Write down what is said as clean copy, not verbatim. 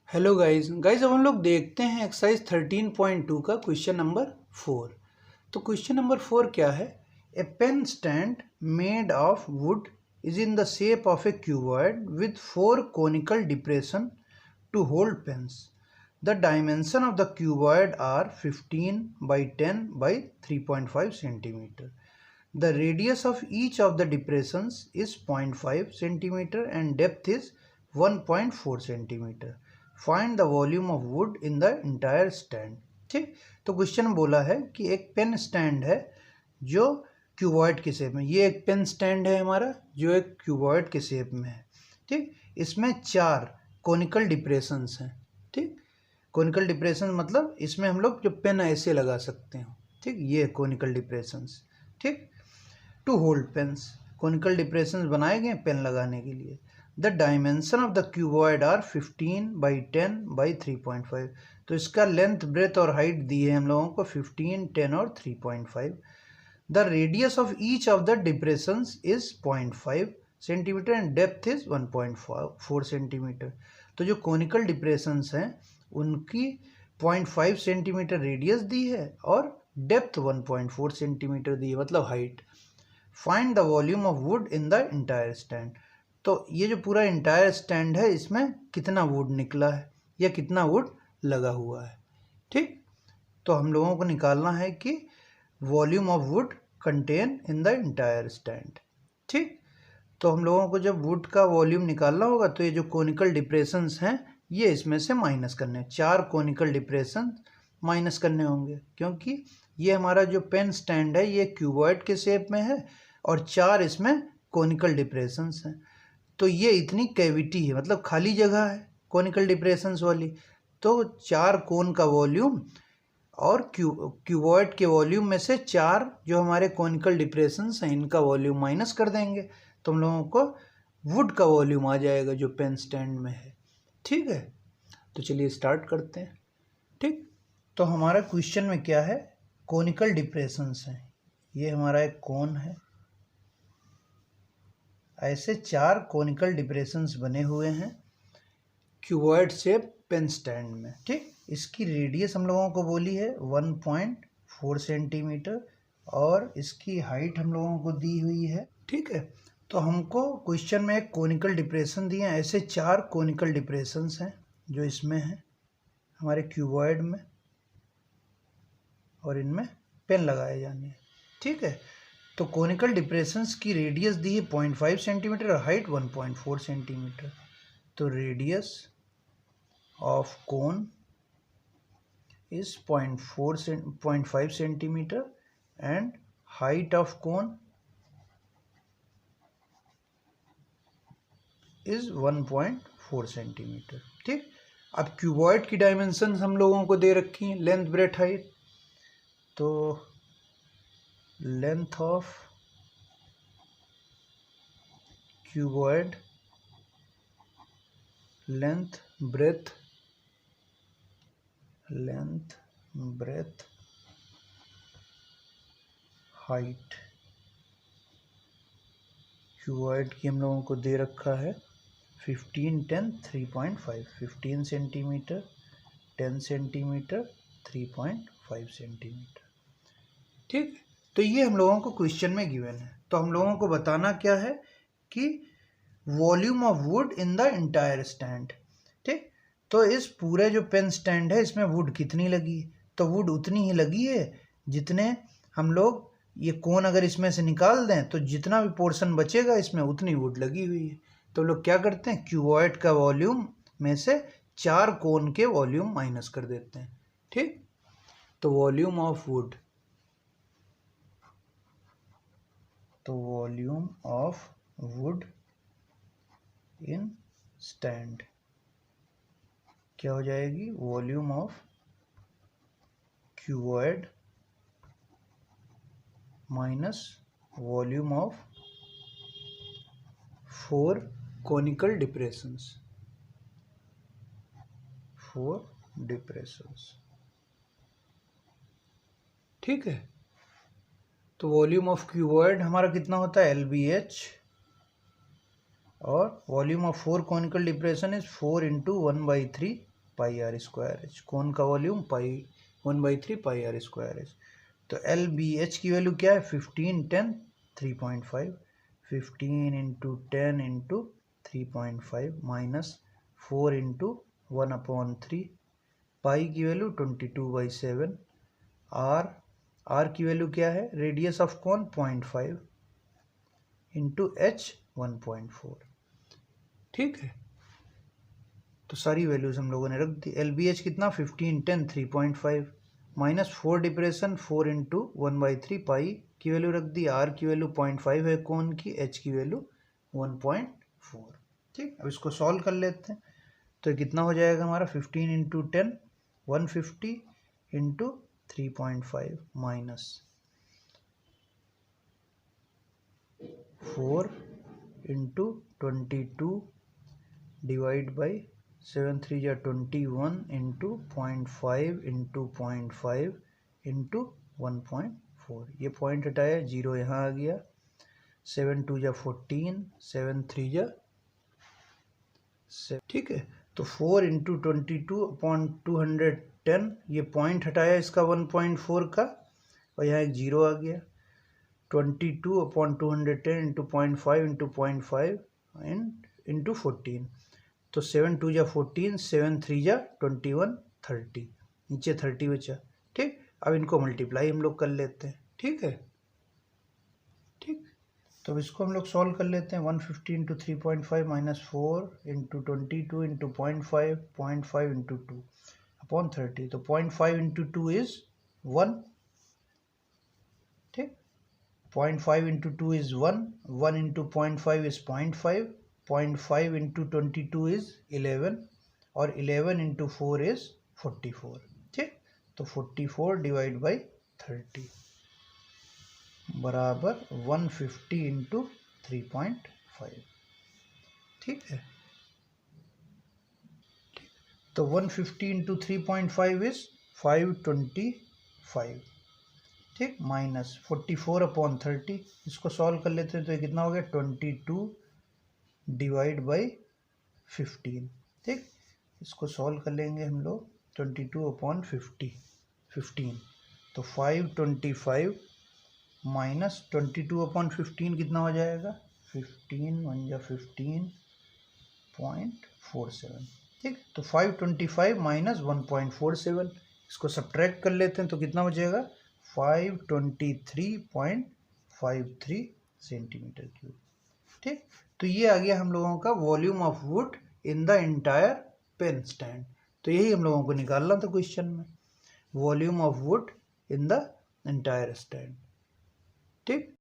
Hello guys अब हम लोग देखते हैं एक्सरसाइज 13.2 का क्वेश्चन नंबर 4। तो क्वेश्चन नंबर 4 क्या है? A pen stand made of wood is in the shape of a cuboid with 4 conical depression to hold pens. The dimension of the cuboid are 15 by 10 by 3.5 centimeter. The radius of each of the depressions is 0.5 centimeter and depth is 1.4 centimeter. Find the volume of wood in the entire stand. ठीक, तो question बोला है कि एक pen stand है जो cuboid के shape में, ये एक पेन स्टैंड है हमारा जो एक क्यूबॉइड के शेप में है। ठीक, इसमें 4 कोनिकल डिप्रेशंस हैं। ठीक, कोनिकल डिप्रेशन मतलब इसमें हम लोग जो पेन ऐसे लगा सकते हैं। ठीक, ये कोनिकल डिप्रेशंस। ठीक, to hold pens, conical depressions बनाए गए पेन लगाने के लिए। The dimension of the cuboid are 15 by 10 by 3.5। तो इसका लेंथ, ब्रेथ और हाइट दी है हम लोगों को 15, 10 और 3.5। The radius of each of the depressions is 0.5 centimetre and depth is 1.4 centimetre. तो जो कोनिकल डिप्रेशंस हैं उनकी 0.5 सेंटीमीटर रेडियस दी है और डेप्थ 1.4 सेंटीमीटर दी है, मतलब height. Find the volume of wood in the entire stand. तो ये जो पूरा इंटायर स्टैंड है इसमें कितना वुड निकला है या कितना वुड लगा हुआ है। ठीक, तो हम लोगों को निकालना है कि volume of would contain in the entire stand. ठीक, तो हम लोगों को जब वुड का वॉल्यूम निकालना होगा तो ये जो कोनिकल डिप्रेशंस हैं ये इसमें से माइनस करने, 4 कोनिकल डिप्रेशन माइनस करने होंगे, क्योंकि ये हमारा जो पेन स्टैंड है ये क्यूबॉइड के शेप में है और 4 इसमें कोनिकल डिप्रेशंस हैं। तो ये इतनी कैविटी है, मतलब खाली जगह है कोनिकल डिप्रेशंस वाली। तो 4 कोन का वॉल्यूम और क्यूबॉइड के वॉल्यूम में से 4 जो हमारे कोनिकल डिप्रेशंस हैं इनका वॉल्यूम माइनस कर देंगे तो हम लोगों को वुड का वॉल्यूम आ जाएगा जो पेन स्टैंड में है। ठीक है, तो चलिए स्टार्ट करते हैं। ठीक, तो हमारा क्वेश्चन में क्या है, कोनिकल डिप्रेशंस हैं। ये हमारा एक कोन है, ऐसे 4 कोनिकल डिप्रेशंस बने हुए हैं क्यूबॉइड शेप पेन स्टैंड में। ठीक, इसकी रेडियस हम लोगों को बोली है 1.4 सेंटीमीटर और इसकी हाइट हम लोगों को दी हुई है। ठीक है, तो हमको क्वेश्चन में एक कोनिकल डिप्रेशन दिए हैं, ऐसे 4 कोनिकल डिप्रेशंस हैं जो इसमें हैं हमारे क्यूबॉइड में और इनमें पेन लगाए जाने हैं। ठीक है, तो कोनिकल डिप्रेशंस की रेडियस दी है 0.5 सेंटीमीटर और हाइट 1.4 सेंटीमीटर। तो radius of cone is 0.5 centimetre and height of cone is 1.4 centimetre. ठीक, अब क्यूबॉइड की डायमेंशन हम लोगों को दे रखी हैं, लेंथ, ब्रेथ, हाइट। तो length of cuboid, length, breadth, height cuboid की हम लोगों को दे रखा है 15, 10, 3.5। 15 सेंटीमीटर, 10 सेंटीमीटर, 3.5 सेंटीमीटर। ठीक, तो ये हम लोगों को क्वेश्चन में गिवन है। तो हम लोगों को बताना क्या है कि volume of wood in the entire stand. ठीक, तो इस पूरे जो पेन स्टैंड है इसमें वुड कितनी लगी है, तो वुड उतनी ही लगी है जितने हम लोग ये कोन अगर इसमें से निकाल दें तो जितना भी पोर्शन बचेगा इसमें उतनी वुड लगी हुई है। तो लोग क्या करते हैं, क्यूबॉइड का वॉल्यूम में से 4 कोन के वॉल्यूम माइनस कर देते हैं। ठीक, तो वॉल्यूम ऑफ वुड, तो volume of wood in stand क्या हो जाएगी, volume of cuboid minus volume of 4 conical depressions, 4 depressions. ठीक है, तो वॉल्यूम ऑफ क्यूबॉइड हमारा कितना होता है, LBH, और volume of 4 conical depression is 4 × 1/3 pi r square h. Cone का volume pi 1/3 pi r square h. तो एल बी एच की वैल्यू क्या है 15 10 3.5। 15 into 10 into 3.5 minus 4 into 1/3 pi की वैल्यू 22/7। आर की वैल्यू क्या है radius of cone 0.5 into h 1.4। ठीक है, तो सारी वैल्यूज हम लोगों ने रख दी। एल बी एच कितना 15 10 3.5 माइनस 4 डिप्रेशन 4 इंटू 1/3 पाई की वैल्यू रख दी। आर की वैल्यू 0.5 है कोन की, एच की वैल्यू 1.4। ठीक, अब इसको सॉल्व कर लेते हैं। तो कितना हो जाएगा हमारा 15 into 10 150 into 3.5 minus 4 into 22 divide by 7 3 या 21 इंटू 0.5 इंटू 0.5 इंटू 1.4। ये पॉइंट हटाया, 0 यहाँ आ गया। 7 2 या 14 7 3 या 7। ठीक है, तो 4 इंटू 22/210 ये पॉइंट हटाया इसका 1.4 का, और यहाँ एक 0 आ गया। 22/210 इंटू 0.5 इंटू 0.5 इंटू 14। तो 7 2 या 14 7 3 या 21 30, नीचे 30 बचा। ठीक, अब इनको मल्टीप्लाई हम लोग कर लेते हैं। ठीक है, ठीक, तो अब इसको हम लोग सॉल्व कर लेते हैं। 150 into 3.5 minus 4 into 22 into 0.5 into 2 upon 30। तो 0.5 इंटू 2 इज 1। ठीक, 0.5 into 2 is 1। 1 into 0.5 is 0.5। 0.5 into 22 is 11 और 11 इंटू 4 इज 44। ठीक, तो 44 डिवाइड बाई 30 बराबर 150 इंटू 3.5। ठीक है, तो 150 इंटू 3.5 इज 525। ठीक, माइनस 44/30। इसको सॉल्व कर लेते हैं तो ये कितना हो गया 22 डिवाइड बाई 15। ठीक, इसको सॉल्व कर लेंगे हम लोग 22/15। तो 525 माइनस 22/15 कितना हो जाएगा 15 1 या 15.47। ठीक, तो 525 माइनस 1.47 इसको सब्ट्रैक्ट कर लेते हैं तो कितना हो जाएगा 523.53 सेंटीमीटर क्यूब। ठीक, तो ये आ गया हम लोगों का volume of wood in the entire pen stand. तो यही हम लोगों को निकालना था क्वेश्चन में, volume of wood in the entire stand. ठीक।